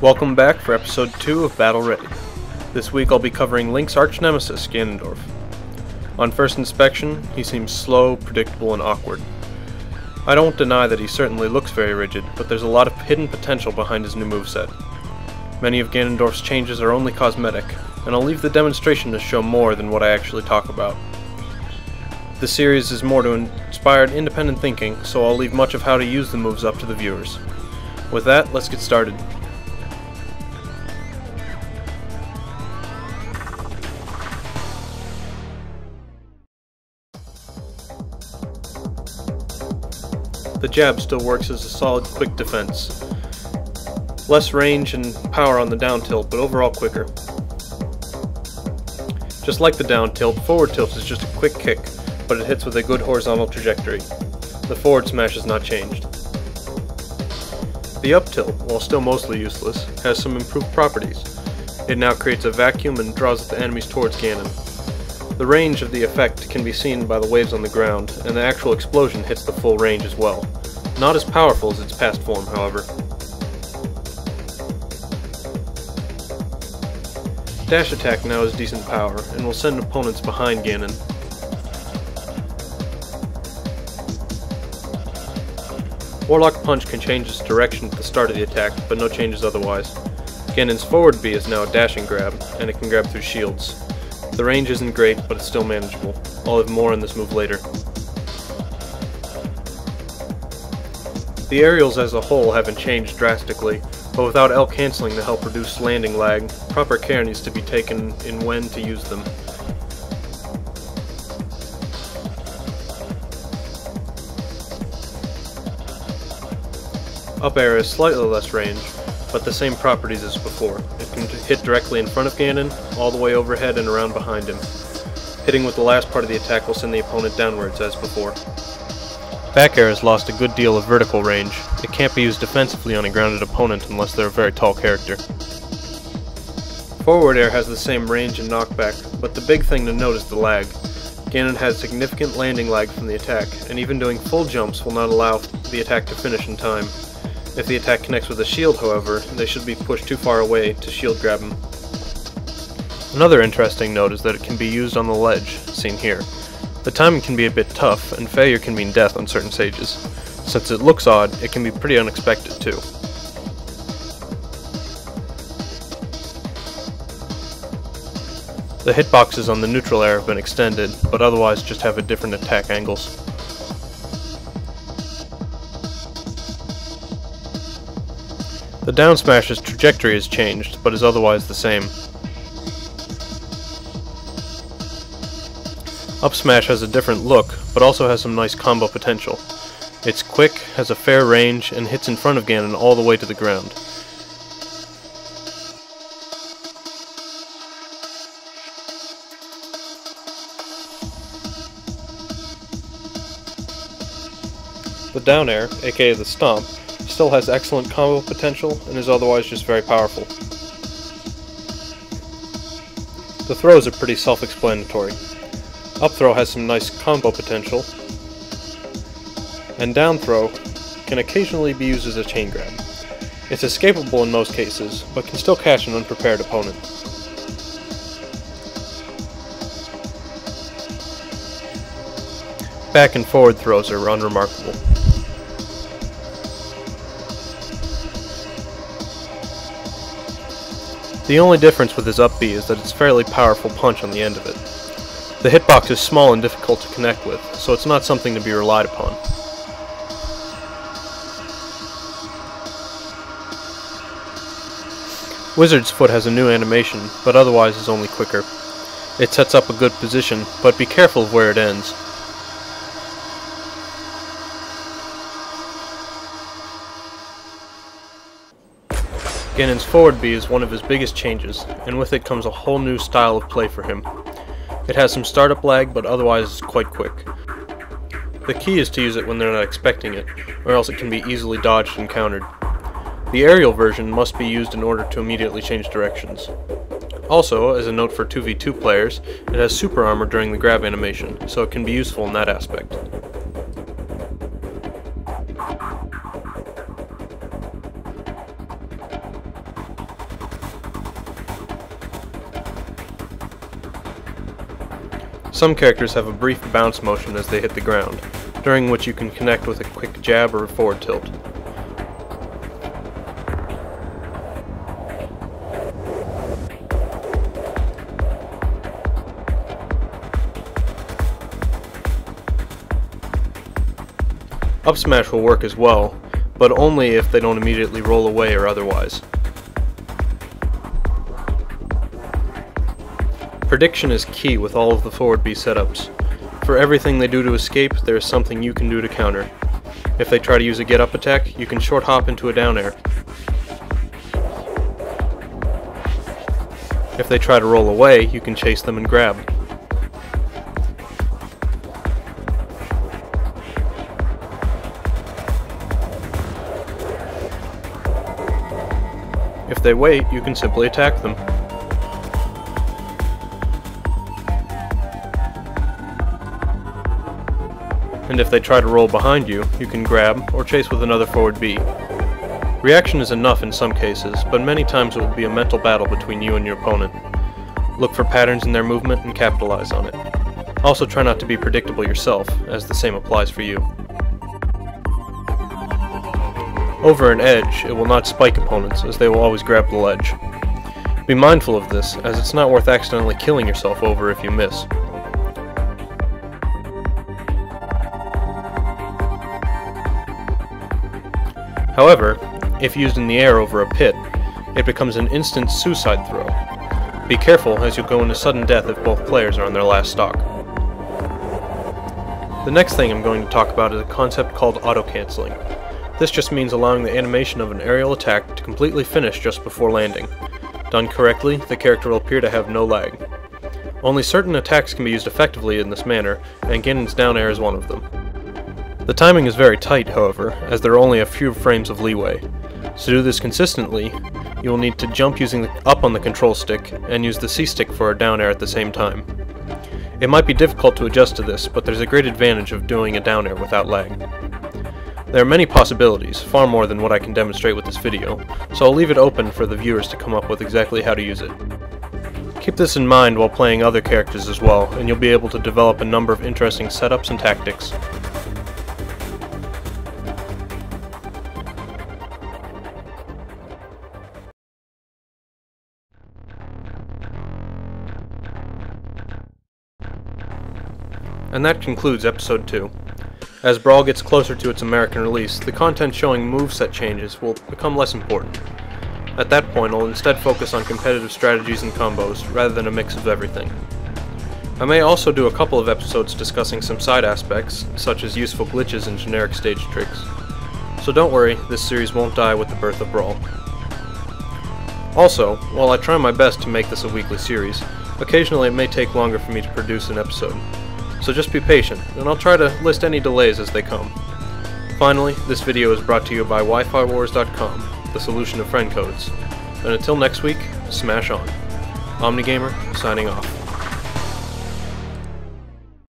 Welcome back for episode 2 of Battle Ready. This week I'll be covering Link's arch-nemesis, Ganondorf. On first inspection, he seems slow, predictable, and awkward. I don't deny that he certainly looks very rigid, but there's a lot of hidden potential behind his new moveset. Many of Ganondorf's changes are only cosmetic, and I'll leave the demonstration to show more than what I actually talk about. The series is more to inspire independent thinking, so I'll leave much of how to use the moves up to the viewers. With that, let's get started. The jab still works as a solid quick defense. Less range and power on the down tilt, but overall quicker. Just like the down tilt, forward tilt is just a quick kick, but it hits with a good horizontal trajectory. The forward smash has not changed. The up tilt, while still mostly useless, has some improved properties. It now creates a vacuum and draws the enemies towards Ganon. The range of the effect can be seen by the waves on the ground, and the actual explosion hits the full range as well. Not as powerful as its past form, however. Dash attack now has decent power, and will send opponents behind Ganon. Warlock Punch can change its direction at the start of the attack, but no changes otherwise. Ganon's forward B is now a dashing grab, and it can grab through shields. The range isn't great, but it's still manageable. I'll have more on this move later. The aerials as a whole haven't changed drastically, but without L cancelling to help reduce landing lag, proper care needs to be taken in when to use them. Up air is slightly less range, but the same properties as before. It can hit directly in front of Ganon, all the way overhead and around behind him. Hitting with the last part of the attack will send the opponent downwards as before. Back air has lost a good deal of vertical range. It can't be used defensively on a grounded opponent unless they're a very tall character. Forward air has the same range and knockback, but the big thing to note is the lag. Ganon has significant landing lag from the attack, and even doing full jumps will not allow the attack to finish in time. If the attack connects with a shield, however, they should be pushed too far away to shield grab him. Another interesting note is that it can be used on the ledge, seen here. The timing can be a bit tough, and failure can mean death on certain stages. Since it looks odd, it can be pretty unexpected too. The hitboxes on the neutral air have been extended, but otherwise just have a different attack angles. The down smash's trajectory has changed, but is otherwise the same. Up smash has a different look, but also has some nice combo potential. It's quick, has a fair range, and hits in front of Ganon all the way to the ground. The down air, aka the stomp, still has excellent combo potential and is otherwise just very powerful. The throws are pretty self-explanatory. Up throw has some nice combo potential, and down throw can occasionally be used as a chain grab. It's escapable in most cases, but can still catch an unprepared opponent. Back and forward throws are unremarkable. The only difference with his up B is that it's a fairly powerful punch on the end of it. The hitbox is small and difficult to connect with, so it's not something to be relied upon. Wizard's Foot has a new animation, but otherwise is only quicker. It sets up a good position, but be careful of where it ends. Ganon's forward B is one of his biggest changes, and with it comes a whole new style of play for him. It has some startup lag, but otherwise is quite quick. The key is to use it when they're not expecting it, or else it can be easily dodged and countered. The aerial version must be used in order to immediately change directions. Also, as a note for 2v2 players, it has super armor during the grab animation, so it can be useful in that aspect. Some characters have a brief bounce motion as they hit the ground, during which you can connect with a quick jab or forward tilt. Up smash will work as well, but only if they don't immediately roll away or otherwise. Prediction is key with all of the forward B setups. For everything they do to escape, there is something you can do to counter. If they try to use a get up attack, you can short hop into a down air. If they try to roll away, you can chase them and grab. If they wait, you can simply attack them. And if they try to roll behind you, you can grab or chase with another forward B. Reaction is enough in some cases, but many times it will be a mental battle between you and your opponent. Look for patterns in their movement and capitalize on it. Also try not to be predictable yourself, as the same applies for you. Over an edge, it will not spike opponents, as they will always grab the ledge. Be mindful of this, as it's not worth accidentally killing yourself over if you miss. However, if used in the air over a pit, it becomes an instant suicide throw. Be careful, as you'll go into sudden death if both players are on their last stock. The next thing I'm going to talk about is a concept called auto-canceling. This just means allowing the animation of an aerial attack to completely finish just before landing. Done correctly, the character will appear to have no lag. Only certain attacks can be used effectively in this manner, and Ganon's down air is one of them. The timing is very tight, however, as there are only a few frames of leeway. To do this consistently, you will need to jump using the up on the control stick, and use the C stick for a down air at the same time. It might be difficult to adjust to this, but there's a great advantage of doing a down air without lag. There are many possibilities, far more than what I can demonstrate with this video, so I'll leave it open for the viewers to come up with exactly how to use it. Keep this in mind while playing other characters as well, and you'll be able to develop a number of interesting setups and tactics. And that concludes episode 2. As Brawl gets closer to its American release, the content showing moveset changes will become less important. At that point, I'll instead focus on competitive strategies and combos, rather than a mix of everything. I may also do a couple of episodes discussing some side aspects, such as useful glitches and generic stage tricks. So don't worry, this series won't die with the birth of Brawl. Also, while I try my best to make this a weekly series, occasionally it may take longer for me to produce an episode. So just be patient, and I'll try to list any delays as they come. Finally, this video is brought to you by WiFiWars.com, the solution to friend codes. And until next week, smash on. OmniGamer, signing off.